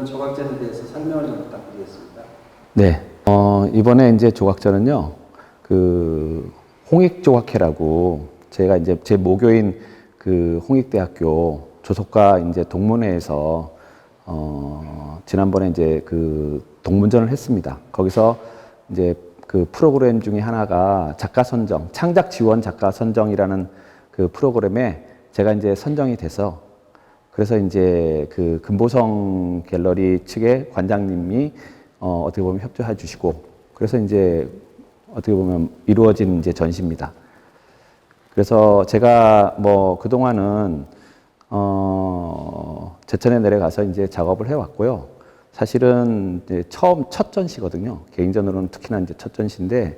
조각전에 대해서 설명을 좀 부탁드리겠습니다. 네. 이번에 이제 조각전은요, 그, 홍익조각회라고, 제가 이제 제 모교인 그 홍익대학교 조속과 이제 동문회에서, 지난번에 이제 그 동문전을 했습니다. 거기서 이제 그 프로그램 중에 하나가 작가 선정, 창작 지원 작가 선정이라는 그 프로그램에 제가 이제 선정이 돼서 그래서 이제 그 금보성 갤러리 측의 관장님이 어떻게 보면 협조해 주시고 그래서 이제 어떻게 보면 이루어진 이제 전시입니다. 그래서 제가 뭐 그동안은 제천에 내려가서 이제 작업을 해 왔고요. 사실은 이제 첫 전시거든요. 개인전으로는 특히나 이제 첫 전시인데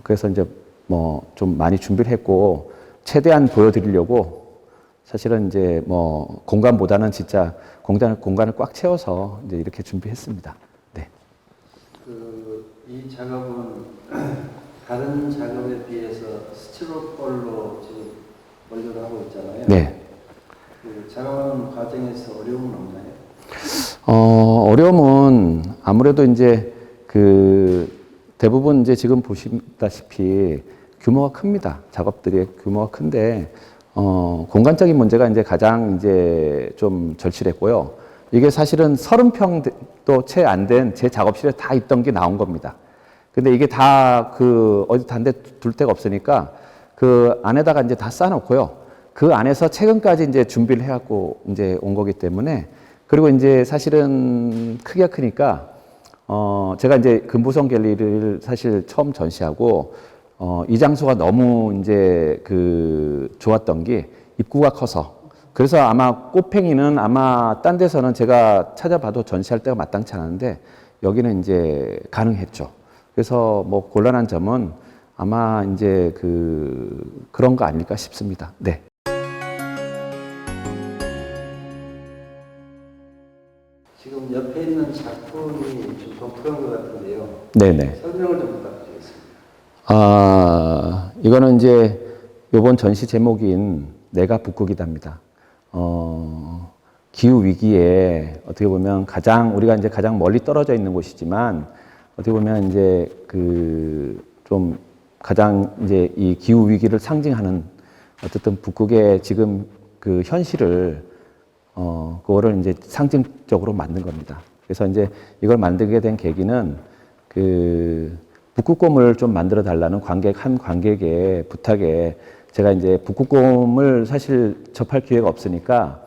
그래서 이제 뭐 좀 많이 준비를 했고 최대한 보여드리려고 사실은 이제 뭐 공간보다는 진짜 공간을 꽉 채워서 이제 이렇게 준비했습니다. 네. 이 작업은 다른 작업에 비해서 스티로폴로 지금 원료를 하고 있잖아요. 네. 그 작업하는 과정에서 어려움은 없나요? 어려움은 아무래도 이제 그 대부분 이제 지금 보시다시피 규모가 큽니다. 작업들이 규모가 큰데 공간적인 문제가 이제 가장 이제 좀 절실했고요. 이게 사실은 30평도 채 안 된 제 작업실에 다 있던 게 나온 겁니다. 근데 이게 다 그 어디 단 데 둘 데가 없으니까 그 안에다가 이제 다 쌓아놓고요. 그 안에서 최근까지 이제 준비를 해갖고 이제 온 거기 때문에 그리고 이제 사실은 크기가 크니까 제가 이제 금보성 갤러리를 사실 처음 전시하고 이 장소가 너무 이제 그 좋았던 게 입구가 커서 그래서 아마 꽃팽이는 아마 딴 데서는 제가 찾아봐도 전시할 때가 마땅치 않았는데 여기는 이제 가능했죠. 그래서 뭐 곤란한 점은 아마 이제 그런 거 아닐까 싶습니다. 네. 지금 옆에 있는 작품이 좀 독특한 것 같은데요. 네네. 설명을 좀 부탁드리겠습니다. 이거는 이제 요번 전시 제목인 내가 북극이다입니다. 기후 위기에 어떻게 보면 우리가 이제 가장 멀리 떨어져 있는 곳이지만 어떻게 보면 이제 좀 가장 이제 이 기후 위기를 상징하는 어쨌든 북극의 지금 그 현실을 그거를 이제 상징적으로 만든 겁니다. 그래서 이제 이걸 만들게 된 계기는 북극곰을 좀 만들어 달라는 한 관객의 부탁에 제가 이제 북극곰을 사실 접할 기회가 없으니까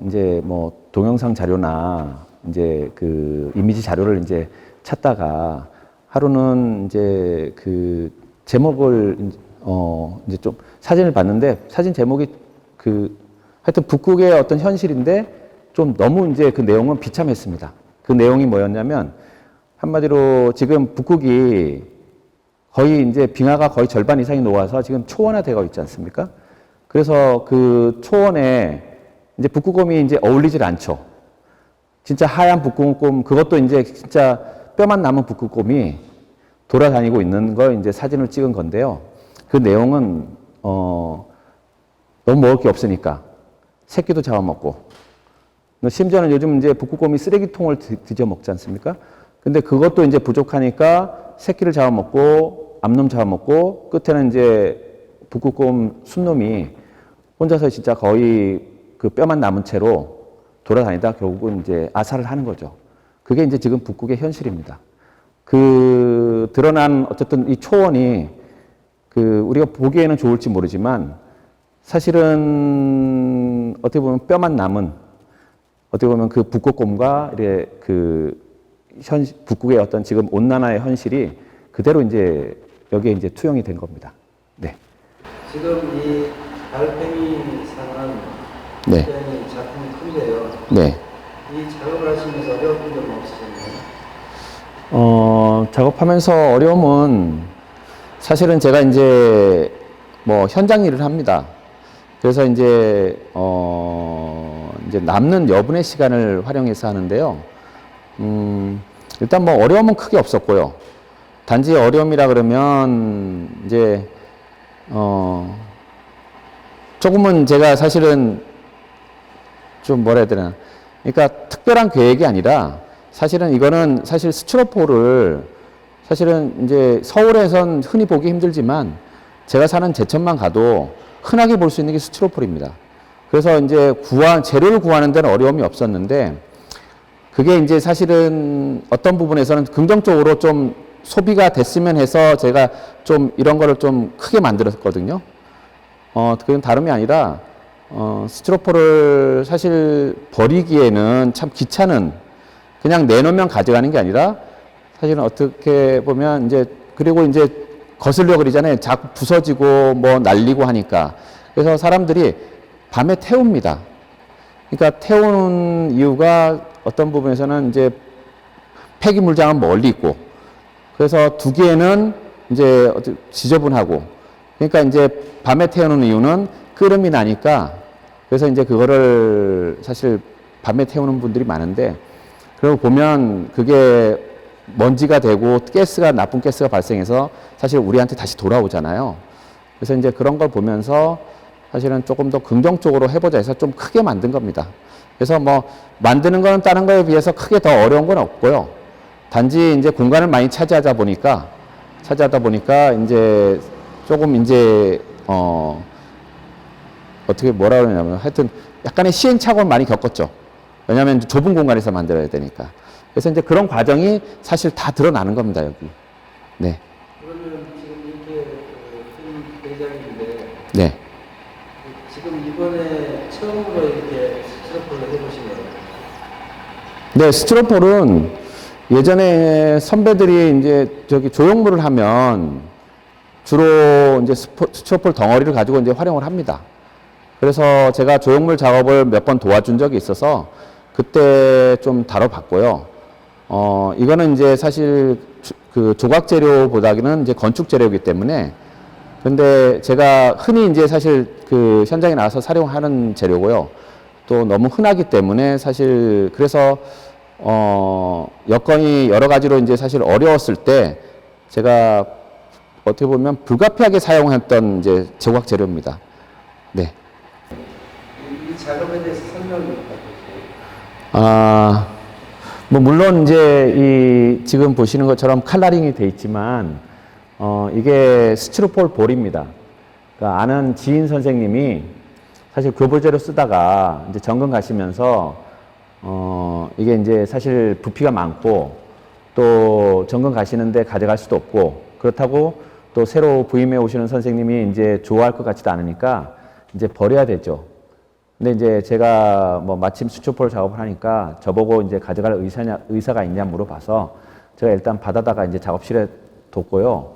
이제 뭐 동영상 자료나 이제 그 이미지 자료를 이제 찾다가 하루는 이제 그 제목을 이제 좀 사진을 봤는데 사진 제목이 하여튼 북극의 어떤 현실인데 좀 너무 이제 그 내용은 비참했습니다. 그 내용이 뭐였냐면 한마디로 지금 북극이 거의 이제 빙하가 거의 절반 이상이 녹아서 지금 초원화되어 있지 않습니까? 그래서 그 초원에 이제 북극곰이 이제 어울리질 않죠. 진짜 하얀 북극곰, 그것도 이제 진짜 뼈만 남은 북극곰이 돌아다니고 있는 걸 이제 사진을 찍은 건데요. 그 내용은, 너무 먹을 게 없으니까 새끼도 잡아먹고, 심지어는 요즘 이제 북극곰이 쓰레기통을 뒤져 먹지 않습니까? 근데 그것도 이제 부족하니까 새끼를 잡아먹고, 암놈 잡아먹고, 끝에는 이제 북극곰 순놈이 혼자서 진짜 거의 그 뼈만 남은 채로 돌아다니다 결국은 이제 아사를 하는 거죠. 그게 이제 지금 북극의 현실입니다. 드러난 어쨌든 이 초원이 우리가 보기에는 좋을지 모르지만 사실은 어떻게 보면 뼈만 남은 어떻게 보면 그 북극곰과 이래 북극의 어떤 지금 온난화의 현실이 그대로 이제 여기에 이제 투영이 된 겁니다. 네. 지금 이 달팽이 상은 네. 굉장히 작품이 큰데요. 네. 이 작업을 하시면서 어려운 점 없으셨나요? 작업하면서 어려움은 사실은 제가 이제 뭐 현장 일을 합니다. 그래서 이제 남는 여분의 시간을 활용해서 하는데요. 일단 뭐 어려움은 크게 없었고요. 단지 어려움이라 그러면 이제 조금은 제가 사실은 좀 뭐라 해야 되나 그러니까 특별한 계획이 아니라 사실은 이거는 사실 스티로폴을 사실은 이제 서울에선 흔히 보기 힘들지만 제가 사는 제천만 가도 흔하게 볼 수 있는 게 스티로폴입니다. 그래서 이제 재료를 구하는 데는 어려움이 없었는데 그게 이제 사실은 어떤 부분에서는 긍정적으로 좀 소비가 됐으면 해서 제가 좀 이런 거를 좀 크게 만들었거든요. 그건 다름이 아니라 스티로폴을 사실 버리기에는 참 귀찮은 그냥 내놓으면 가져가는 게 아니라 사실은 어떻게 보면 이제 그리고 이제 거슬려 그러잖아요. 자꾸 부서지고 뭐 날리고 하니까. 그래서 사람들이 밤에 태웁니다. 그러니까 태우는 이유가 어떤 부분에서는 이제 폐기 물장은 멀리 있고 그래서 두기에는 이제 지저분하고 그러니까 이제 밤에 태우는 이유는 끄름이 나니까 그래서 이제 그거를 사실 밤에 태우는 분들이 많은데 그리고 보면 그게 먼지가 되고 나쁜 가스가 발생해서 사실 우리한테 다시 돌아오잖아요. 그래서 이제 그런 걸 보면서 사실은 조금 더 긍정적으로 해보자 해서 좀 크게 만든 겁니다. 그래서 뭐 만드는 거는 다른 거에 비해서 크게 더 어려운 건 없고요. 단지 이제 공간을 많이 차지하다 보니까 이제 조금 이제 어떻게 뭐라 그러냐면 하여튼 약간의 시행착오를 많이 겪었죠. 왜냐하면 좁은 공간에서 만들어야 되니까. 그래서 이제 그런 과정이 사실 다 드러나는 겁니다, 여기. 네. 그러면 지금 이렇게 큰 대장인데 네. 지금 이번에 처음으로 이렇게 스티로폴을 해보신 거예요? 네, 스티로폴은 예전에 선배들이 이제 저기 조형물을 하면 주로 이제 스티로폴 덩어리를 가지고 이제 활용을 합니다. 그래서 제가 조형물 작업을 몇 번 도와준 적이 있어서 그때 좀 다뤄봤고요. 이거는 이제 사실 그 조각 재료보다는 이제 건축 재료이기 때문에 근데 제가 흔히 이제 사실 그 현장에 나와서 사용하는 재료고요. 또 너무 흔하기 때문에 사실 그래서 여건이 여러 가지로 이제 사실 어려웠을 때 제가 어떻게 보면 불가피하게 사용했던 이제 조각 재료입니다. 네. 이 작업에 대해서 설명을 부탁드릴게요. 뭐 물론 이제 이 지금 보시는 것처럼 칼라링이 돼 있지만 이게 스티로폴 볼입니다. 그러니까 아는 지인 선생님이 사실 교보제로 쓰다가 이제 전근 가시면서 이게 이제 사실 부피가 많고 또 전근 가시는데 가져갈 수도 없고 그렇다고 또 새로 부임해 오시는 선생님이 이제 좋아할 것 같지도 않으니까 이제 버려야 되죠. 근데 이제 제가 뭐 마침 스티로폴 작업을 하니까 저보고 이제 가져갈 의사가 있냐 물어봐서 제가 일단 받아다가 이제 작업실에 뒀고요.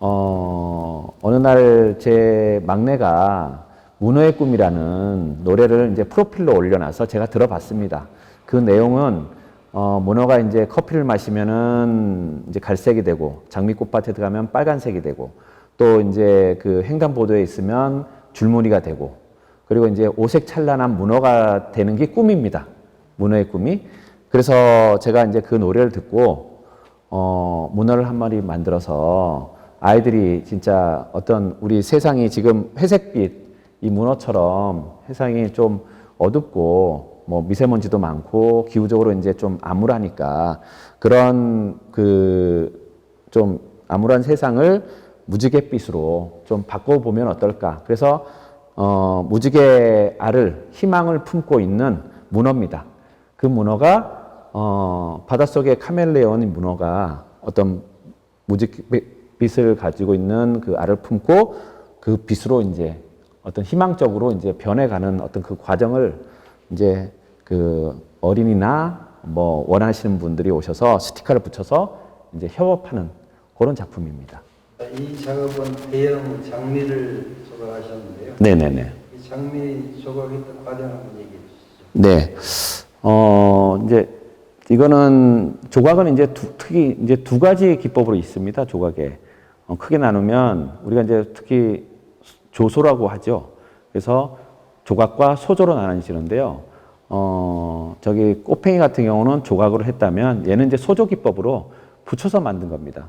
어느 날 제 막내가 문어의 꿈이라는 노래를 이제 프로필로 올려놔서 제가 들어봤습니다. 그 내용은 문어가 이제 커피를 마시면은 이제 갈색이 되고 장미꽃밭에 들어가면 빨간색이 되고 또 이제 그 횡단보도에 있으면 줄무늬가 되고 그리고 이제 오색 찬란한 문어가 되는 게 꿈입니다. 문어의 꿈이. 그래서 제가 이제 그 노래를 듣고 문어를 한 마리 만들어서 아이들이 진짜 어떤 우리 세상이 지금 회색빛 이 문어처럼 세상이 좀 어둡고 뭐 미세먼지도 많고 기후적으로 이제 좀 암울하니까 그런 그 좀 암울한 세상을 무지갯빛으로 좀 바꿔보면 어떨까. 그래서 무지개 알을 희망을 품고 있는 문어입니다. 그 문어가 바닷속의 카멜레온인 문어가 어떤 무지갯빛을 가지고 있는 그 알을 품고 그 빛으로 이제 어떤 희망적으로 이제 변해가는 어떤 그 과정을 이제 그 어린이나 뭐 원하시는 분들이 오셔서 스티커를 붙여서 이제 협업하는 그런 작품입니다. 이 작업은 대형 장미를 조각하셨는데요. 네네네. 이 장미 조각했던 과정 한번 얘기해 주시죠. 네. 이제 이거는 조각은 이제 특히 이제 두 가지 기법으로 있습니다. 조각에 크게 나누면 우리가 이제 특히 조소라고 하죠. 그래서 조각과 소조로 나눠지는데요. 저기 꽃팽이 같은 경우는 조각으로 했다면 얘는 이제 소조 기법으로 붙여서 만든 겁니다.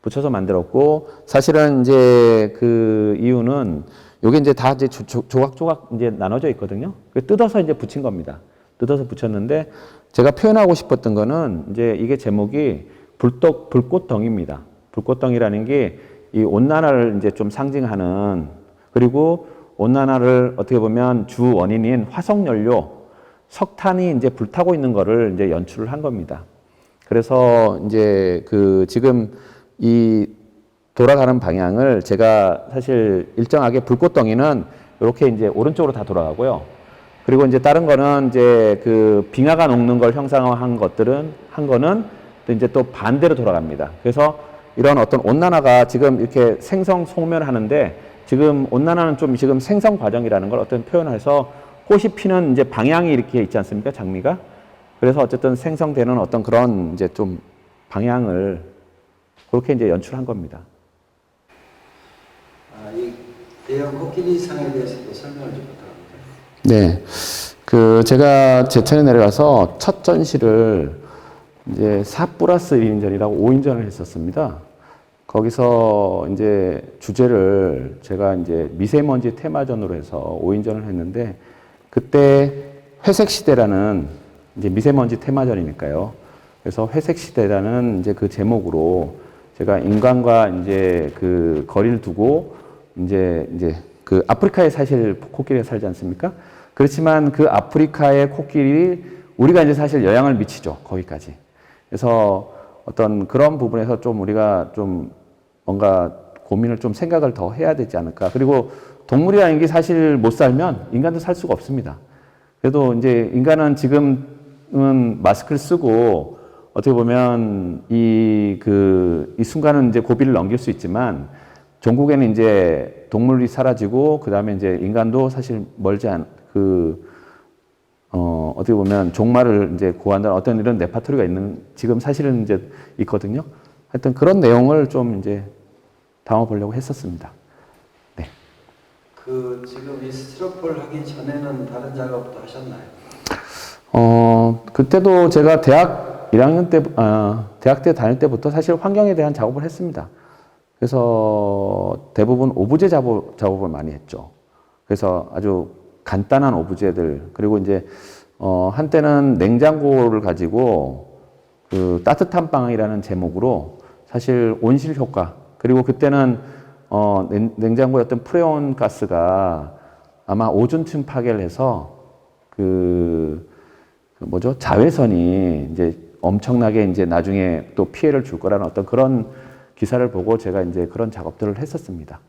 붙여서 만들었고 사실은 이제 그 이유는 요게 이제 다 이제 조각 이제 나눠져 있거든요. 뜯어서 이제 붙인 겁니다. 뜯어서 붙였는데 제가 표현하고 싶었던 거는 이제 이게 제목이 불꽃덩이입니다. 불꽃덩이라는 게 이 온난화를 이제 좀 상징하는, 그리고 온난화를 어떻게 보면 주 원인인 화석연료, 석탄이 이제 불타고 있는 거를 이제 연출을 한 겁니다. 그래서 이제 그 지금 이 돌아가는 방향을 제가 사실 일정하게 불꽃덩이는 이렇게 이제 오른쪽으로 다 돌아가고요. 그리고 이제 다른 거는 이제 그 빙하가 녹는 걸 형상화한 한 거는 또 이제 또 반대로 돌아갑니다. 그래서 이런 어떤 온난화가 지금 이렇게 생성 소멸하는데, 지금 온난화는 좀 지금 생성 과정이라는 걸 어떤 표현해서 꽃이 피는 이제 방향이 이렇게 있지 않습니까? 장미가. 그래서 어쨌든 생성되는 어떤 그런 이제 좀 방향을 그렇게 이제 연출한 겁니다. 이 대형 코끼리상에 대해서도 설명을 좀 부탁합니다. 네. 그 제가 제천에 내려가서 첫 전시를 이제 4+1인전이라고 5인전을 했었습니다. 거기서 이제 주제를 제가 이제 미세먼지 테마전으로 해서 5인전을 했는데, 그때 회색 시대라는 이제 미세먼지 테마전이니까요. 그래서 회색 시대라는 이제 그 제목으로 제가 인간과 이제 그 거리를 두고 이제 그 아프리카에 사실 코끼리가 살지 않습니까? 그렇지만 그 아프리카의 코끼리 우리가 이제 사실 영향을 미치죠. 거기까지. 그래서 어떤 그런 부분에서 좀 우리가 좀 뭔가 고민을 좀 생각을 더 해야 되지 않을까. 그리고 동물이라는 게 사실 못 살면 인간도 살 수가 없습니다. 그래도 이제 인간은 지금은 마스크를 쓰고 어떻게 보면 이 순간은 이제 고비를 넘길 수 있지만, 종국에는 이제 동물이 사라지고 그 다음에 이제 인간도 사실 멀지 어떻게 보면 종말을 이제 고한다는 어떤 이런 레파토리가 있는, 지금 사실은 이제 있거든요. 하여튼 그런 내용을 좀 이제 담아보려고 했었습니다. 네. 지금 이 스티로폴 하기 전에는 다른 작업도 하셨나요? 그때도 제가 대학 1학년 때, 대학 때 다닐 때부터 사실 환경에 대한 작업을 했습니다. 그래서 대부분 오브제 작업을 많이 했죠. 그래서 아주 간단한 오브제들, 그리고 이제 한때는 냉장고를 가지고 그 따뜻한 방이라는 제목으로 사실 온실 효과, 그리고 그때는 냉장고의 어떤 프레온 가스가 아마 오존층 파괴를 해서 자외선이 이제 엄청나게 이제 나중에 또 피해를 줄 거라는 어떤 그런 기사를 보고 제가 이제 그런 작업들을 했었습니다.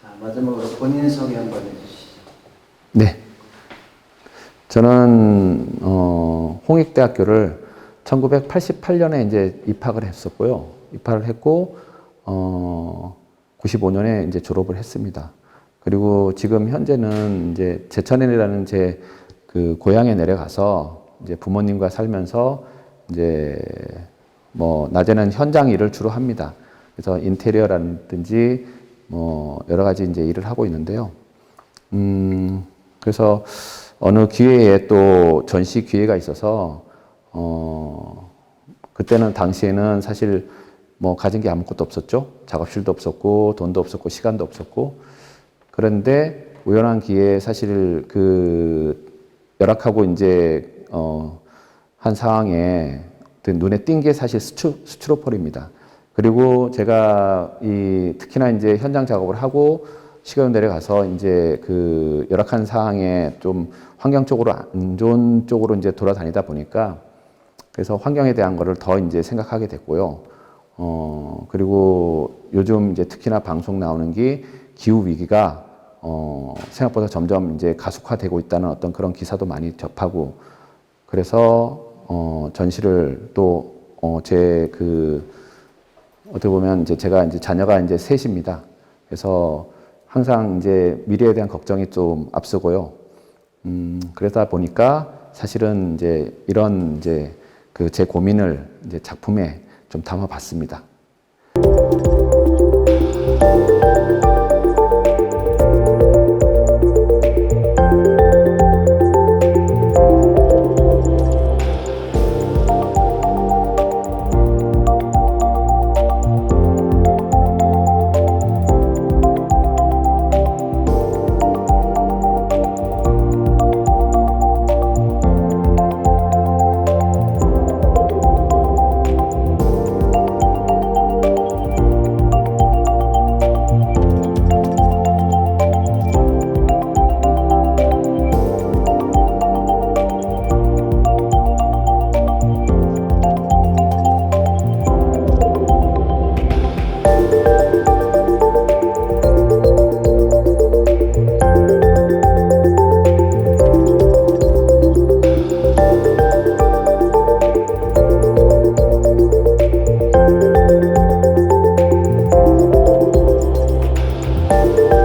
자, 마지막으로 본인 소개 한번 해주시죠. 네. 저는 홍익대학교를 1988년에 이제 입학을 했었고요. 입학을 했고 95년에 이제 졸업을 했습니다. 그리고 지금 현재는 이제 제천이라는 제 그 고향에 내려가서 이제 부모님과 살면서 이제 뭐 낮에는 현장 일을 주로 합니다. 그래서 인테리어라든지 뭐 여러 가지 이제 일을 하고 있는데요. 그래서 어느 기회에 또 전시 기회가 있어서 그때는 당시에는 사실 뭐 가진 게 아무것도 없었죠. 작업실도 없었고 돈도 없었고 시간도 없었고, 그런데 우연한 기회에 사실 열악하고 이제 한 상황에 눈에 띈 게 사실 스티로폴입니다. 그리고 제가 특히나 이제 현장 작업을 하고 시골 내려가서 이제 그 열악한 상황에 좀 환경적으로 안 좋은 쪽으로 이제 돌아다니다 보니까, 그래서 환경에 대한 거를 더 이제 생각하게 됐고요. 그리고 요즘 이제 특히나 방송 나오는 게 기후 위기가 생각보다 점점 이제 가속화되고 있다는 어떤 그런 기사도 많이 접하고, 그래서 전시를 또 어떻게 보면 이제 제가 이제 자녀가 이제 셋입니다. 그래서 항상 이제 미래에 대한 걱정이 좀 앞서고요. 그러다 보니까 사실은 이제 이런 이제 제 고민을 이제 작품에 좀 담아봤습니다. 감사합니다.